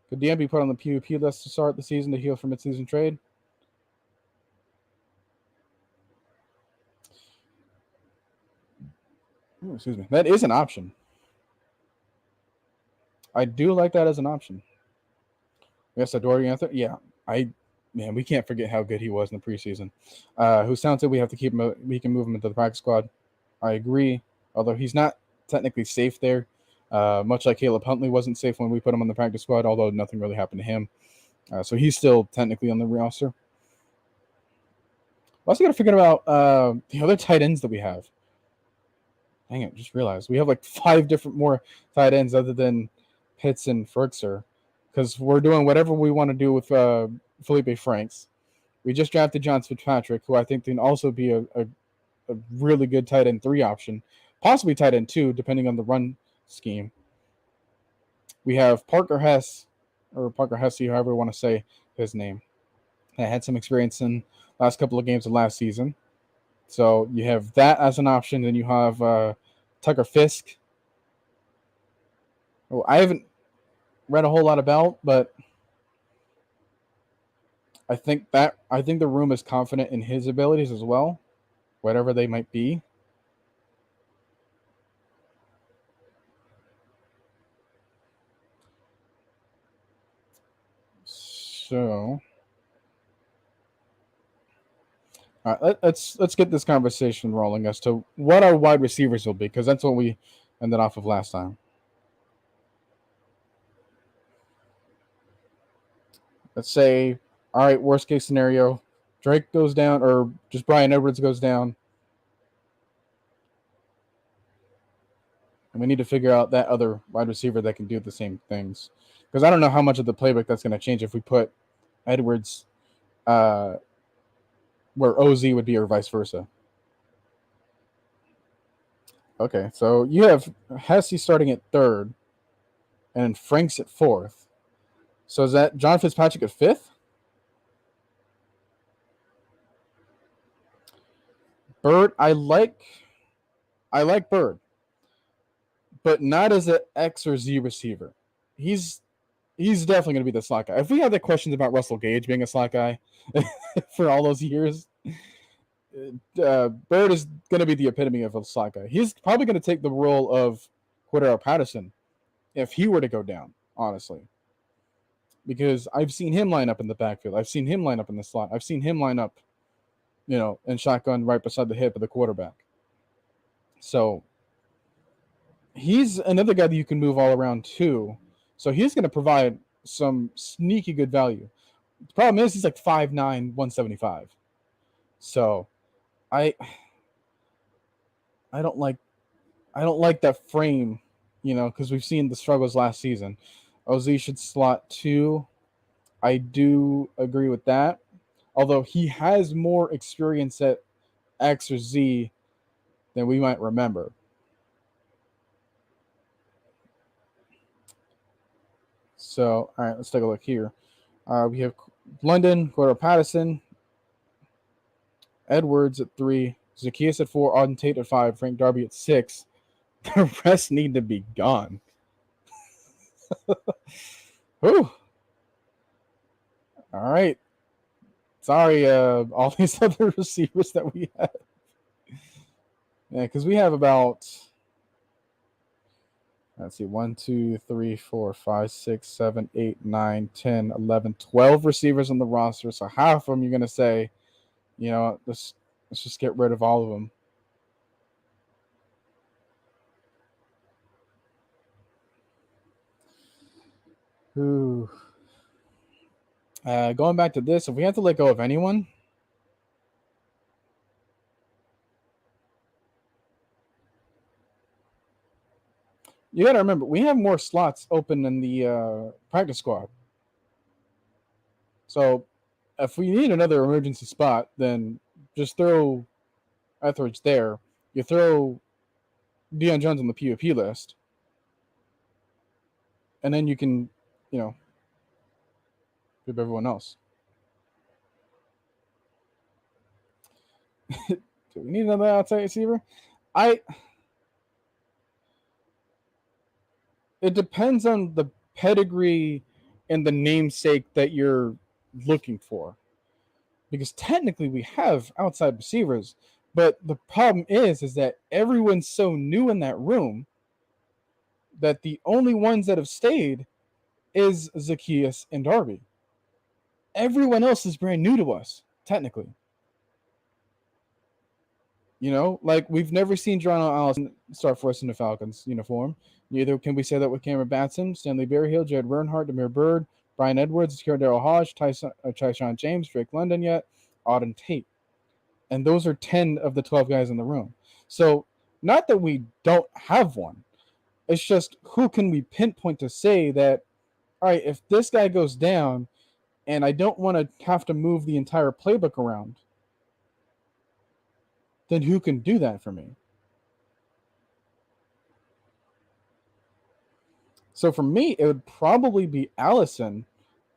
Could Deion be put on the PUP list to start the season to heal from mid-season trade? Ooh, excuse me. That is an option. I do like that as an option. Yes, Adoree Anthony. Yeah, we can't forget how good he was in the preseason. Who's talented, we have to keep him. We can move him into the practice squad. I agree, although he's not technically safe there. Much like Caleb Huntley wasn't safe when we put him on the practice squad, although nothing really happened to him. So he's still technically on the roster. We also got to forget about the other tight ends that we have. Dang it, just realized we have like 5 different more tight ends other than Pitts and Ferkser, because we're doing whatever we want to do with Felipe Franks. We just drafted John Fitzpatrick, who I think can also be a really good tight end 3 option, possibly tight end 2, depending on the run scheme. We have Parker Hesse, however you want to say his name. I had some experience in last couple of games of last season. So you have that as an option. Then you have Tucker Fisk. Oh, I haven't read a whole lot about, but I think the room is confident in his abilities as well, whatever they might be. So, all right, let's get this conversation rolling as to what our wide receivers will be, because that's what we ended off of last time. Let's say, all right, worst case scenario, Drake goes down, or just Bryan Edwards goes down, and we need to figure out that other wide receiver that can do the same things. Because I don't know how much of the playbook that's going to change if we put Edwards where OZ would be, or vice versa. Okay, so you have Hesse starting at 3rd, and Franks at 4th. So is that John Fitzpatrick at 5th? Bird, I like Bird, but not as an X or Z receiver. He's definitely going to be the slot guy. If we had the questions about Russell Gage being a slot guy for all those years, Bird is going to be the epitome of a slot guy. He's probably going to take the role of Cordero Patterson if he were to go down, honestly. Because I've seen him line up in the backfield. I've seen him line up in the slot. I've seen him line up, in shotgun right beside the hip of the quarterback. So he's another guy that you can move all around too. So he's going to provide some sneaky good value. The problem is he's like 5'9", 175. So I don't like that frame, because we've seen the struggles last season. OZ should slot 2. I do agree with that. Although he has more experience at X or Z than we might remember. So, all right, let's take a look here. We have London, Cordero Patterson, Edwards at 3, Zacchaeus at 4, Auden Tate at 5, Frank Darby at 6. The rest need to be gone. Whew. All right. Sorry, all these other receivers that we have. Yeah, because we have about, let's see, 1, 2, 3, 4, 5, 6, 7, 8, 9, 10, 11, 12 receivers on the roster. So half of them you're going to say, let's just get rid of all of them. Ooh. Going back to this, if we have to let go of anyone, you got to remember, we have more slots open in the practice squad. So if we need another emergency spot, then just throw Etheridge there. You throw Deion Jones on the PUP list, and then you can, give everyone else. Do we need another outside receiver? It depends on the pedigree and the namesake that you're looking for. Because technically we have outside receivers, but the problem is that everyone's so new in that room that the only ones that have stayed is Zacchaeus and Darby. Everyone else is brand new to us, technically. Like we've never seen Geronimo Allison start for us in the Falcons uniform. Neither can we say that with Cameron Batson, Stanley Berryhill, Jared Bernhardt, Demir Bird, Brian Edwards, Daryl Hodge, Tyshawn James, Drake London yet, Auden Tate. And those are 10 of the 12 guys in the room. So not that we don't have one. It's just who can we pinpoint to say that, all right, if this guy goes down and I don't want to have to move the entire playbook around, then who can do that for me? So for me, it would probably be Allison,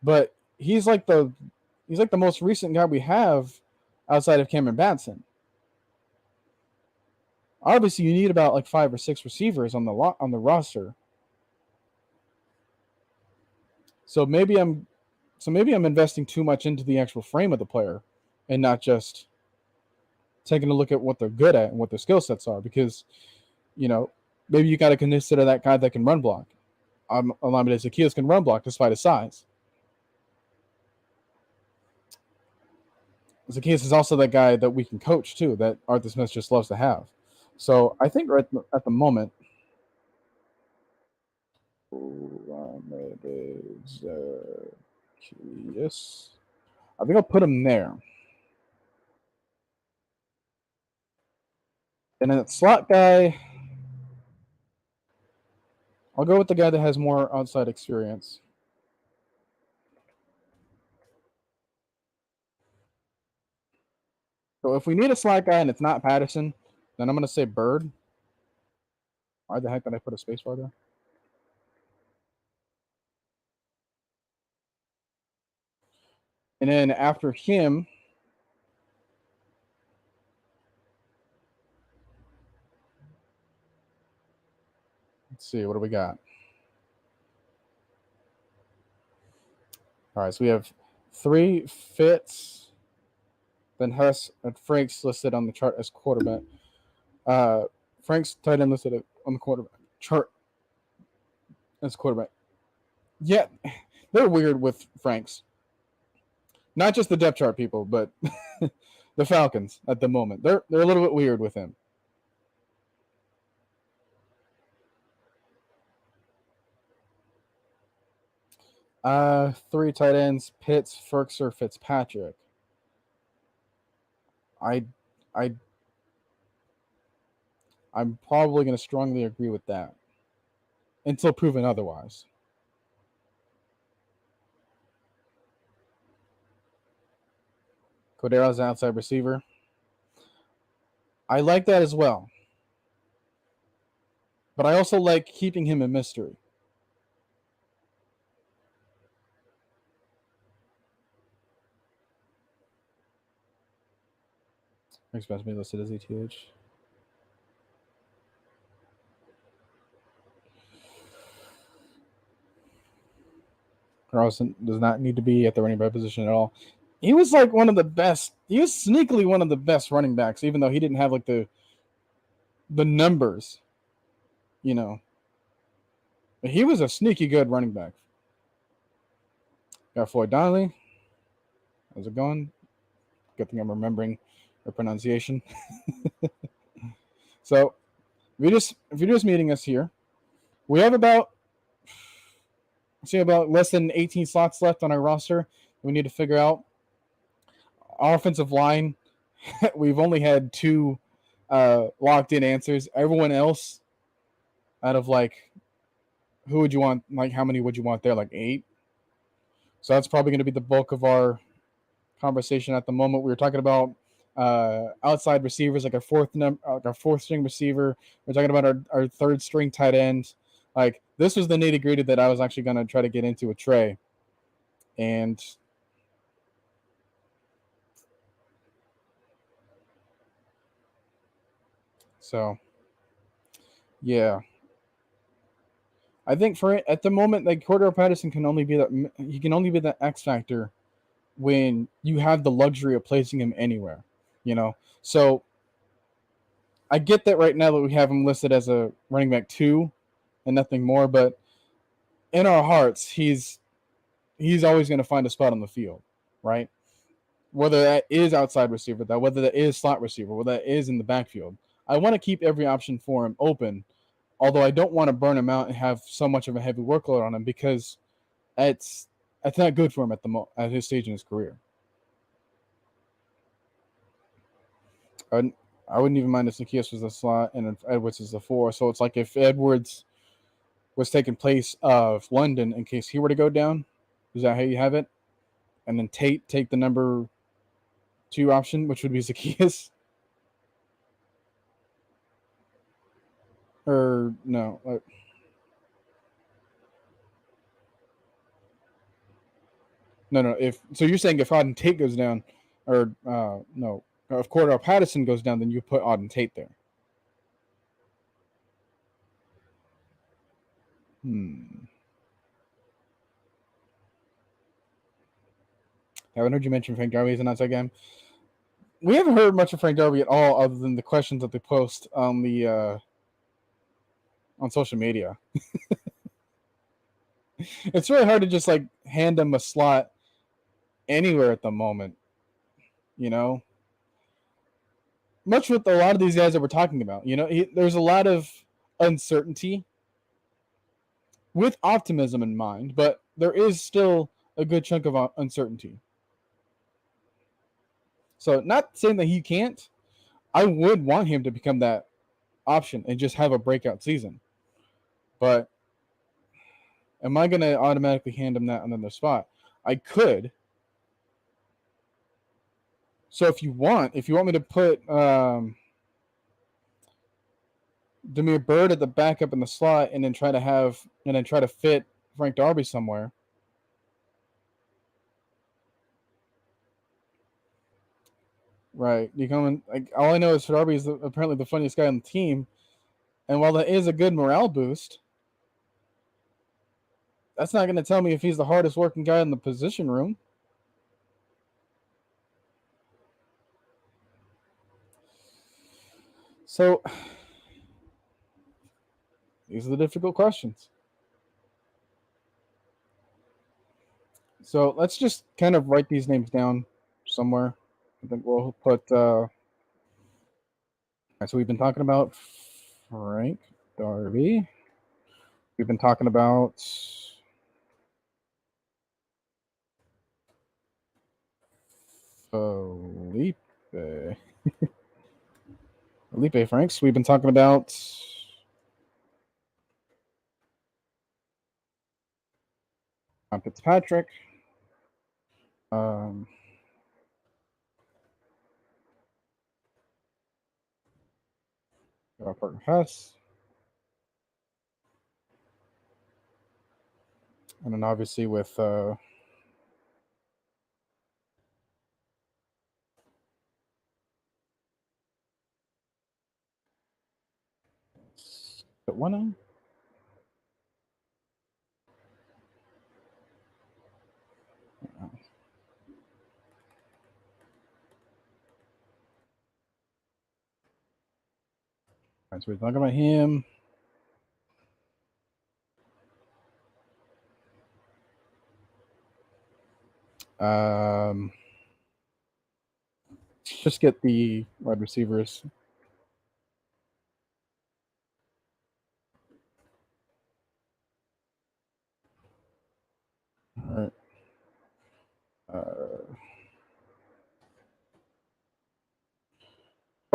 but he's like the most recent guy we have outside of Cameron Batson. Obviously, you need about like 5 or 6 receivers on the roster. So maybe I'm investing too much into the actual frame of the player and not just taking a look at what they're good at and what their skill sets are, because maybe you got to consider that guy that can run block. Alameda Zacchaeus can run block despite his size. Zacchaeus is also that guy that we can coach too, that Arthur Smith just loves to have. So I think right at the moment, Zacchaeus, I think I'll put him there. And then that slot guy, I'll go with the guy that has more outside experience. So if we need a slot guy and it's not Patterson, then I'm going to say Bird. Why the heck did I put a space bar there? And then after him, let's see, what do we got? All right, so we have 3 Fitz, then Hess and Frank's listed on the chart as quarterback. Frank's tight end listed on the quarterback chart as quarterback. Yeah, they're weird with Frank's. Not just the depth chart people, but the Falcons at the moment. They're a little bit weird with him. Three tight ends: Pitts, Ferkser, Fitzpatrick. I'm probably going to strongly agree with that until proven otherwise. Cordero's outside receiver. I like that as well. But I also like keeping him a mystery. Makes sense to be listed as ETH. Carlson does not need to be at the running back position at all. He was like one of the best. He was sneakily one of the best running backs, even though he didn't have like the the numbers, you know, he was a sneaky good running back. Got Floyd Donnelly. How's it going? Good thing I'm remembering the pronunciation. So if you're just meeting us here, we have about less than 18 slots left on our roster. We need to figure out our offensive line. We've only had 2 locked in answers. Everyone else, out of like, who would you want? Like, how many would you want there? Like 8. So that's probably going to be the bulk of our conversation at the moment. We were talking about outside receivers, like our fourth string receiver. We're talking about our third string tight end. Like, this was the nitty gritty that I was actually going to try to get into with Trey. And so, yeah. I think at the moment, like, Cordero Patterson can only be the X factor when you have the luxury of placing him anywhere, you know. So I get that right now that we have him listed as a running back 2 and nothing more, but in our hearts, he's always going to find a spot on the field, right? Whether that is outside receiver, whether that is slot receiver, whether that is in the backfield. I want to keep every option for him open, although I don't want to burn him out and have so much of a heavy workload on him, because it's not good for him at his stage in his career. I wouldn't even mind if Zacchaeus was the slot and if Edwards is the 4. So it's like if Edwards was taking place of London in case he were to go down, is that how you have it? And then Tate take the number 2 option, which would be Zacchaeus. Or no. No. So you're saying if Auden Tate goes down, or no, if Cordell Patterson goes down, then you put Auden Tate there. Haven't heard you mention Frank Darby as an outside game. We haven't heard much of Frank Darby at all, other than the questions that they post on the on social media. It's really hard to just like hand him a slot anywhere at the moment, you know. Much with a lot of these guys that we're talking about, you know, there's a lot of uncertainty with optimism in mind, but there is still a good chunk of uncertainty. So, not saying that he can't. I would want him to become that option and just have a breakout season. But am I going to automatically hand him that another spot? I could. So if you want me to put Damiere Byrd at the backup in the slot and then try to fit Frank Darby somewhere. Right. You come like, all I know is Darby is apparently the funniest guy on the team. And while that is a good morale boost, that's not going to tell me if he's the hardest working guy in the position room. So these are the difficult questions. So let's just kind of write these names down somewhere. I think we'll put. All right, so we've been talking about Frank Darby. We've been talking about Felipe. Felipe Franks. We've been talking about Fitzpatrick. Parker Hess. And then obviously with one. Right, so we're talking about him. Just get the wide receivers. All right.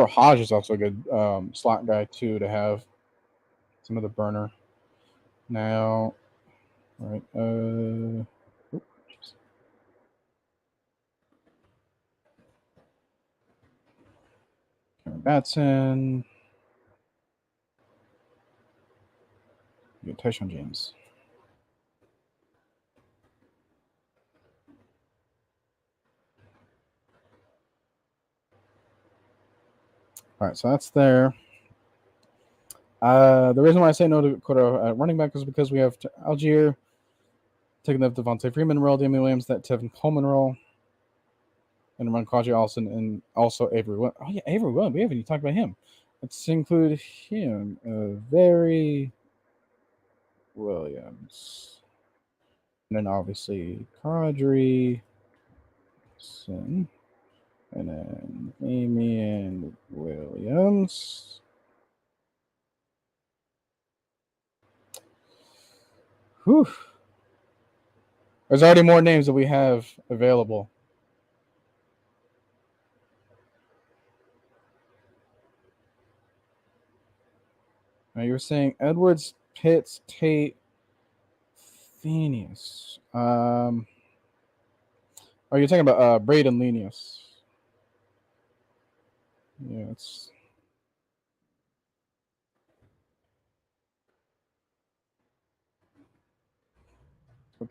Hodge is also a good slot guy too to have some of the burner. Now, all right. Cameron Batson. Get Tyshawn James. All right, so that's there. The reason why I say no to Dakota at running back is because we have Algier taking the Devontae Freeman role, Damian Williams that Tevin Coleman role, and run Quadri Allison and also Avery. Oh yeah, Avery Williams. We haven't even talked about him. Let's include him. Very Williams, and then obviously Quadri, and then Damian Williams. Whew. There's already more names that we have available. Now you were saying Edwards, Pitts, Tate, Phineas. Oh, you're talking about Braden Lenius. Yeah, let's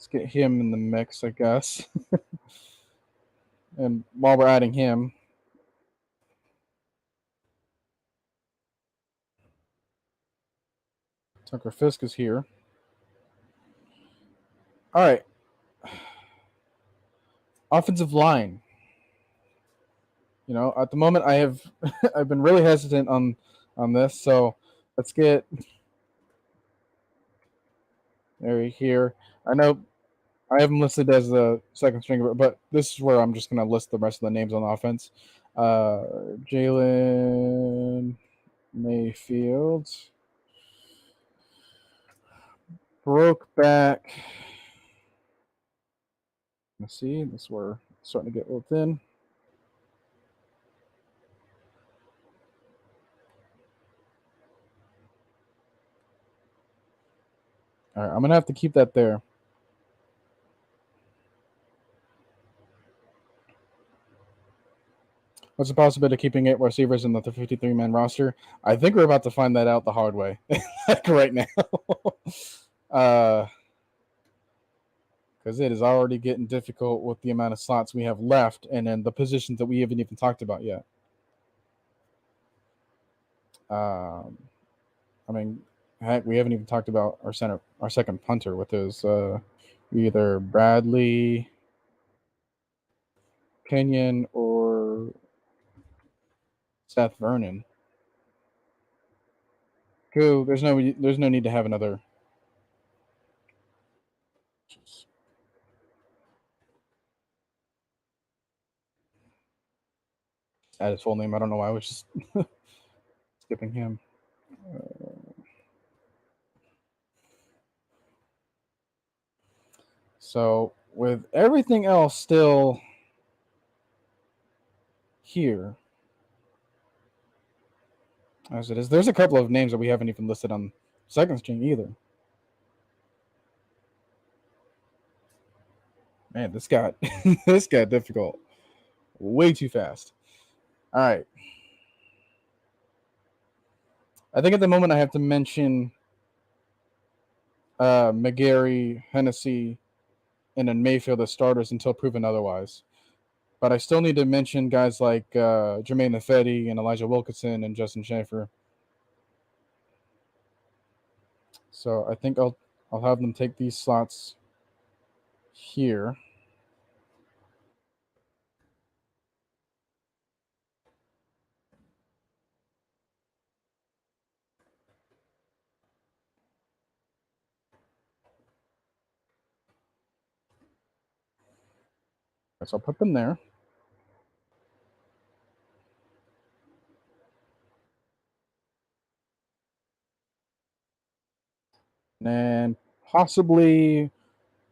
get him in the mix, I guess. And while we're adding him, Tucker Fisk is here. All right. Offensive line. You know, at the moment I've been really hesitant on this, so let's get Mary here. I know I have him listed as the second stringer, but this is where I'm just going to list the rest of the names on offense. Jalen Mayfield. Broke back. Let's see. This is where it's starting to get a little thin. All right, I'm going to have to keep that there. What's the possibility of keeping 8 receivers in the 53-man roster? I think we're about to find that out the hard way, like right now. Because it is already getting difficult with the amount of slots we have left and then the positions that we haven't even talked about yet. I mean, heck, we haven't even talked about our second punter, with his either Bradley, Kenyon, or Seth Vernon. Cool. There's no need to have another. Add his full name. I don't know why I was just skipping him. So with everything else still here, as it is, there's a couple of names that we haven't even listed on second string either. Man, this got this got difficult. Way too fast. All right. I think at the moment I have to mention McGarry, Hennessy, and then Mayfield as starters until proven otherwise. But I still need to mention guys like Jermaine Nafetti and Elijah Wilkinson and Justin Schaefer. So I think I'll have them take these slots here. So I'll put them there. And possibly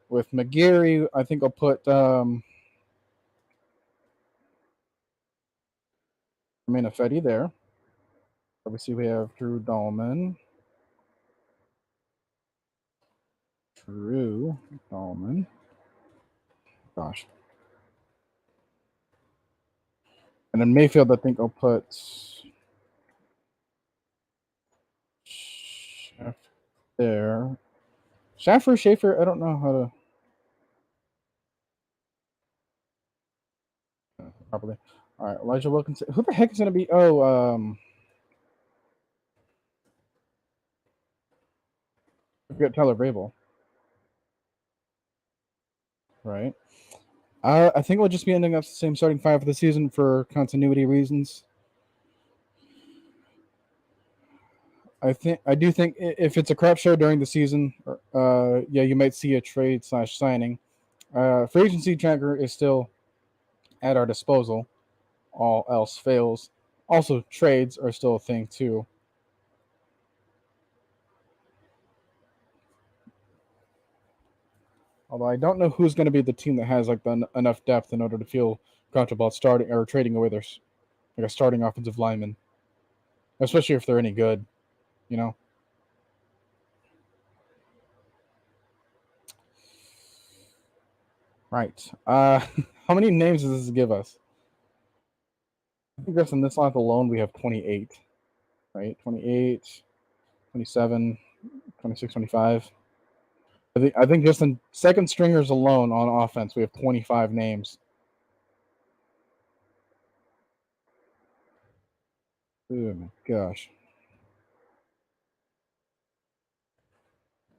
with McGarry, I think I'll put Manafetti there. Obviously, we have Drew Dahlman. Gosh. And then Mayfield, I think I'll put there. Schaefer, I don't know how to properly. All right, Elijah Wilkinson. Who the heck is going to be? I forget Tyler Vrabel. Right. I think we'll just be ending up the same starting five for the season for continuity reasons. I do think if it's a crap show during the season, yeah, you might see a trade / signing. Free agency tracker is still at our disposal. All else fails. Also, trades are still a thing too. Although I don't know who's going to be the team that has like enough depth in order to feel comfortable starting or trading away their like a starting offensive lineman, especially if they're any good, you know. Right. How many names does this give us? I think just in this month alone we have 28. Right? 28, 27, 26, 25. I think just in second stringers alone on offense we have 25 names. Oh my gosh.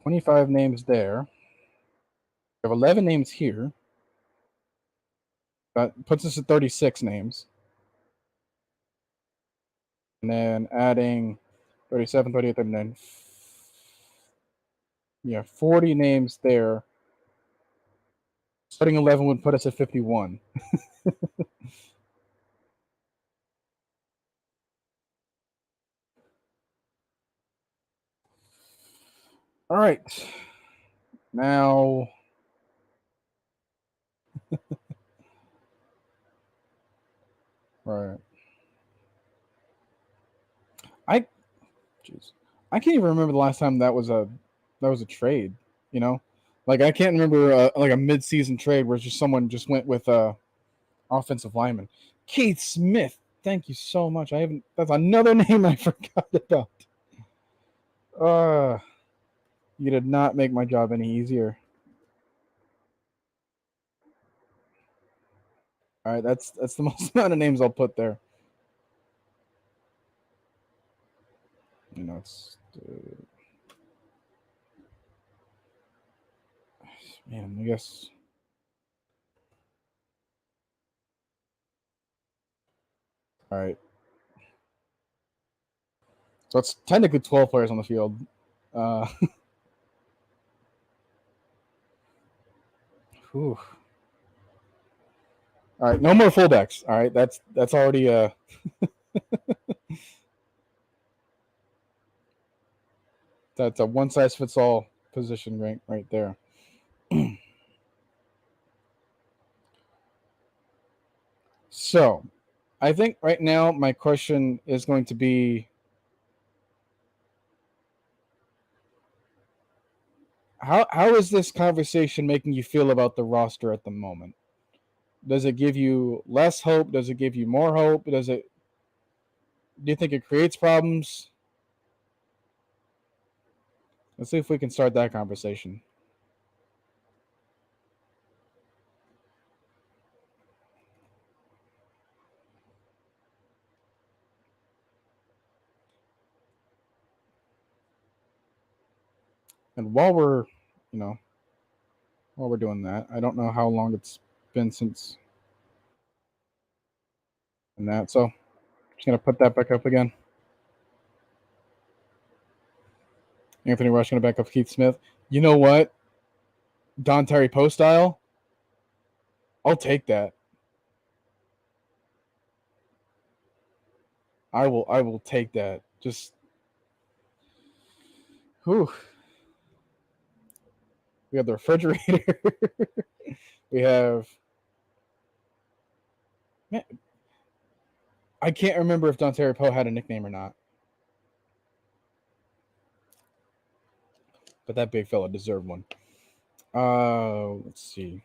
25 names there. We have 11 names here. That puts us at 36 names. And then adding 37, 38, 39. Yeah, 40 names there. Starting 11 would put us at 51. All right. Now, right. I jeez. I can't even remember the last time that was a trade, you know? Like I can't remember like a mid-season trade where just someone just went with offensive lineman. Keith Smith. Thank you so much. I haven't that's another name I forgot about. You did not make my job any easier. All right, that's the most amount of names I'll put there. You know, it's man, I guess. All right, so it's technically 12 players on the field. Whew. All right, no more fullbacks. All right, that's already that's a one size fits all position rank right there. So, I think right now my question is going to be how is this conversation making you feel about the roster at the moment? Does it give you less hope? Does it give you more hope? Do you think it creates problems? Let's see if we can start that conversation. And while we're doing that, I don't know how long it's been since and that. So, just gonna put that back up again. Anthony Rush gonna back up Keith Smith. You know what? Don Terry Post style. I'll take that. I will take that. Just whew. We have the refrigerator. We have man, I can't remember if Dontari Poe had a nickname or not. But that big fella deserved one. Let's see.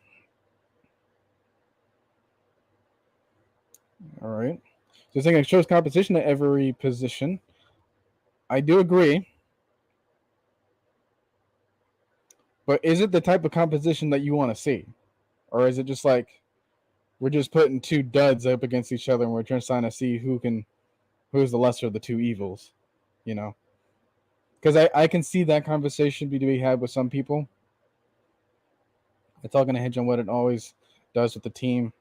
All right. So saying it shows competition at every position. I do agree. But is it the type of competition that you want to see? Or is it just like we're just putting two duds up against each other and we're trying to see who's the lesser of the two evils, you know? Because I can see that conversation be to be had with some people. It's all going to hinge on what it always does with the team,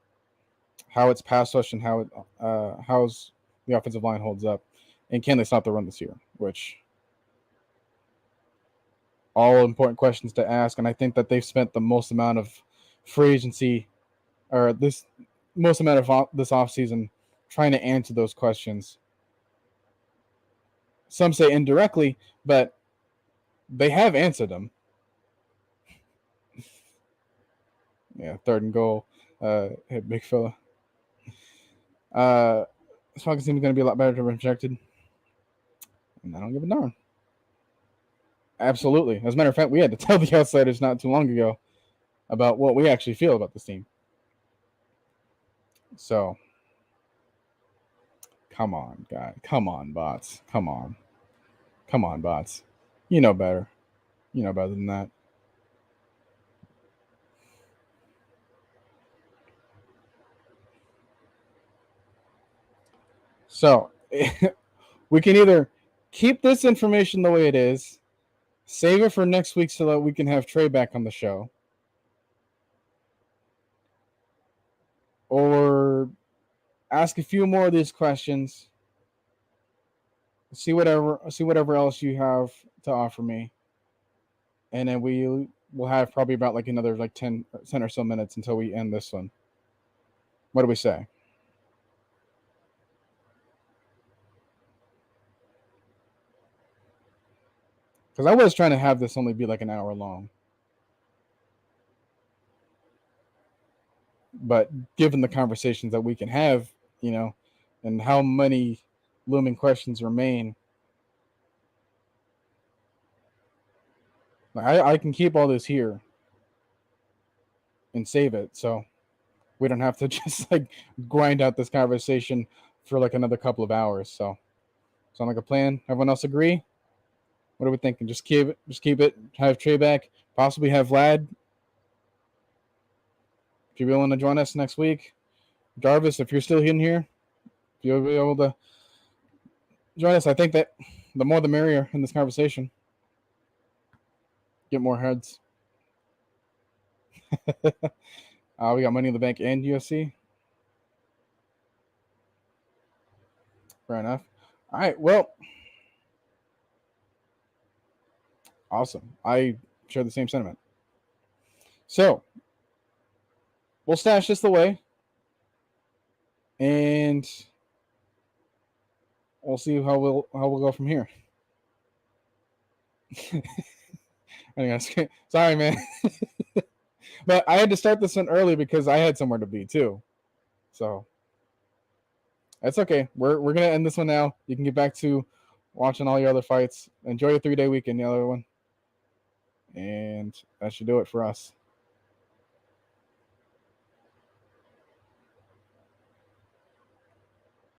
how it's pass rush, and how's the offensive line holds up, and can they stop the run this year? Which all important questions to ask, and I think that they've spent the most amount of free agency, or this most amount of this offseason trying to answer those questions. Some say indirectly, but they have answered them. Yeah, 3rd and goal. Hit big fella. This Falcons team is going to be a lot better to be projected. And I don't give a darn. Absolutely. As a matter of fact, we had to tell the outsiders not too long ago about what we actually feel about this team. So, come on, guys. Come on, bots. Come on. Come on, bots. You know better. You know better than that. So, we can either keep this information the way it is, save it for next week so that we can have Trey back on the show, or ask a few more of these questions, see whatever else you have to offer me, and then we will have probably about like another like 10 or so minutes until we end this one. What do we say? Because I was trying to have this only be like an hour long. But given the conversations that we can have, you know, and how many looming questions remain, I can keep all this here and save it, so we don't have to just like grind out this conversation for like another couple of hours. So sound like a plan? Everyone else agree? What are we thinking? Just keep it. Have Trey back. Possibly have Vlad. If you're willing to join us next week, Jarvis, if you're still in here, if you'll be able to join us, I think that the more the merrier in this conversation. Get more heads. We got Money in the Bank and UFC. Fair enough. All right. Well, awesome. I share the same sentiment. So we'll stash this away, and we'll see how we'll go from here. Sorry, man. But I had to start this one early because I had somewhere to be too. So that's okay. We're gonna end this one now. You can get back to watching all your other fights. Enjoy your 3-day weekend, the other one. And that should do it for us.